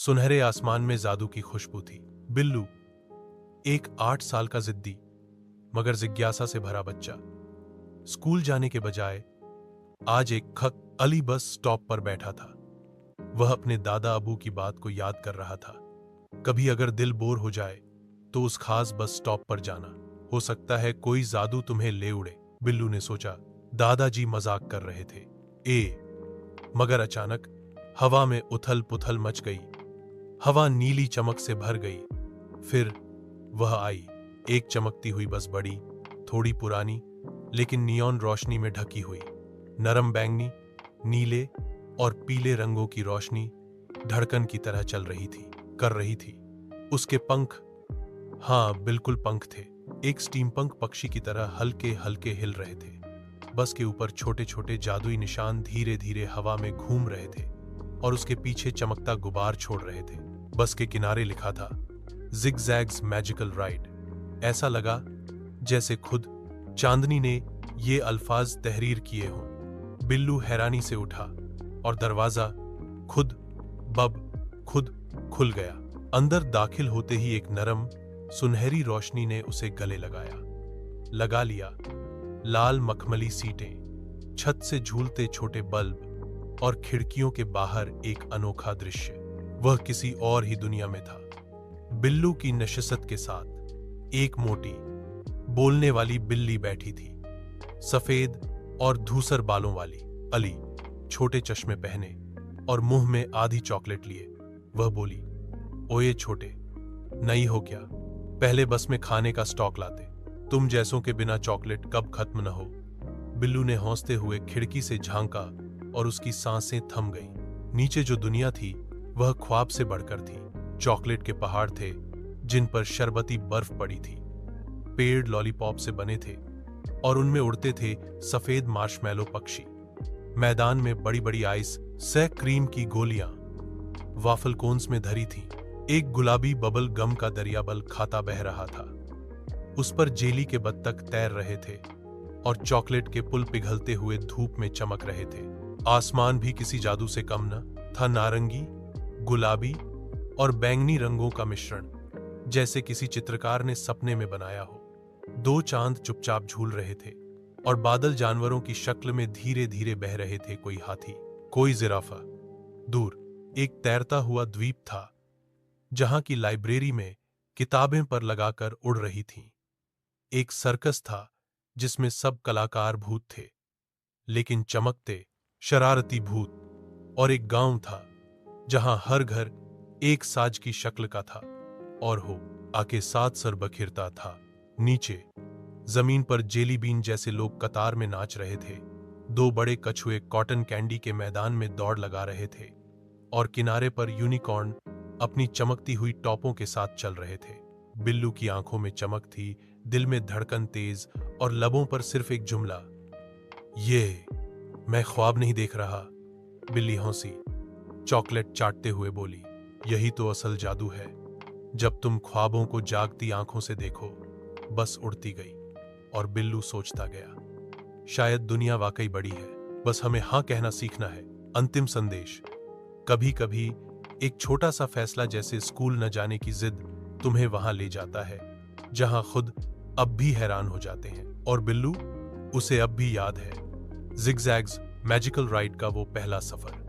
सुनहरे आसमान में जादू की खुशबू थी। बिल्लू, एक 8 साल का जिद्दी मगर जिज्ञासा से भरा बच्चा, स्कूल जाने के बजाय आज एक खक अली बस स्टॉप पर बैठा था। वह अपने दादा अबू की बात को याद कर रहा था। कभी अगर दिल बोर हो जाए तो उस खास बस स्टॉप पर जाना, हो सकता है कोई जादू तुम्हें ले उड़े। बिल्लू ने सोचा, दादाजी मजाक कर रहे थे। मगर अचानक हवा में उथल पुथल मच गई। हवा नीली चमक से भर गई। फिर वह आई, एक चमकती हुई बस, बड़ी, थोड़ी पुरानी, लेकिन नियॉन रोशनी में ढकी हुई। नरम बैंगनी, नीले और पीले रंगों की रोशनी धड़कन की तरह चल रही थी, कर रही थी। उसके पंख, हाँ बिल्कुल पंख थे, एक स्टीमपंक पक्षी की तरह हल्के हल्के हिल रहे थे। बस के ऊपर छोटे छोटे जादुई निशान धीरे धीरे हवा में घूम रहे थे और उसके पीछे चमकता गुबार छोड़ रहे थे। बस के किनारे लिखा था, जिगजैग्स मैजिकल राइड। ऐसा लगा जैसे खुद चांदनी ने ये अल्फाज तहरीर किए हों। बिल्लू हैरानी से उठा और दरवाजा खुद बब खुद खुल गया। अंदर दाखिल होते ही एक नरम सुनहरी रोशनी ने उसे गले लगा लिया। लाल मखमली सीटें, छत से झूलते छोटे बल्ब और खिड़कियों के बाहर एक अनोखा दृश्य। वह किसी और ही दुनिया में था। बिल्लू की नशिसत के साथ एक मोटी बोलने वाली बिल्ली बैठी थी, सफेद और धूसर बालों वाली। अली, छोटे चश्मे पहने और मुंह में आधी चॉकलेट लिए। वह बोली, ओए छोटे, नई हो क्या? पहले बस में खाने का स्टॉक लाते, तुम जैसों के बिना चॉकलेट कब खत्म न हो। बिल्लू ने हौंसते हुए खिड़की से झांका और उसकी सांसें थम गईं। नीचे जो दुनिया थी वह ख्वाब से बढ़कर थी। चॉकलेट के पहाड़ थे जिन पर शरबती बर्फ पड़ी थी। पेड़ लॉलीपॉप से बने थे और उनमें उड़ते थे सफेद मार्शमैलो पक्षी। मैदान में बड़ी बड़ी आइस से क्रीम की गोलियां वाफल कोन्स में धरी थीं। एक गुलाबी बबल गम का दरियाबल खाता बह रहा था। उस पर जेली के बत्तख तैर रहे थे और चॉकलेट के पुल पिघलते हुए धूप में चमक रहे थे। आसमान भी किसी जादू से कम न था, नारंगी, गुलाबी और बैंगनी रंगों का मिश्रण, जैसे किसी चित्रकार ने सपने में बनाया हो। 2 चांद चुपचाप झूल रहे थे और बादल जानवरों की शक्ल में धीरे धीरे बह रहे थे। कोई हाथी, कोई जिराफा। दूर एक तैरता हुआ द्वीप था जहां की लाइब्रेरी में किताबें पर लगाकर उड़ रही थीं। एक सर्कस था जिसमें सब कलाकार भूत थे, लेकिन चमकते शरारती भूत। और एक गांव था जहां हर घर एक साज की शक्ल का था और हो आके 7 सर बखेरता था। नीचे जमीन पर जेली बीन जैसे लोग कतार में नाच रहे थे। 2 बड़े कछुए कॉटन कैंडी के मैदान में दौड़ लगा रहे थे और किनारे पर यूनिकॉर्न अपनी चमकती हुई टॉपों के साथ चल रहे थे। बिल्लू की आंखों में चमक थी, दिल में धड़कन तेज और लबों पर सिर्फ एक जुमला, ये मैं ख्वाब नहीं देख रहा। बिल्ली हंसी, चॉकलेट चाटते हुए बोली, यही तो असल जादू है, जब तुम ख्वाबों को जागती आंखों से देखो। बस उड़ती गई और बिल्लू सोचता गया, शायद दुनिया वाकई बड़ी है, बस हमें हाँ कहना सीखना है। अंतिम संदेश, कभी कभी एक छोटा सा फैसला जैसे स्कूल न जाने की जिद तुम्हें वहां ले जाता है जहां खुद अब भी हैरान हो जाते हैं। और बिल्लू, उसे अब भी याद है जिगजैग्स मैजिकल राइड का वो पहला सफर।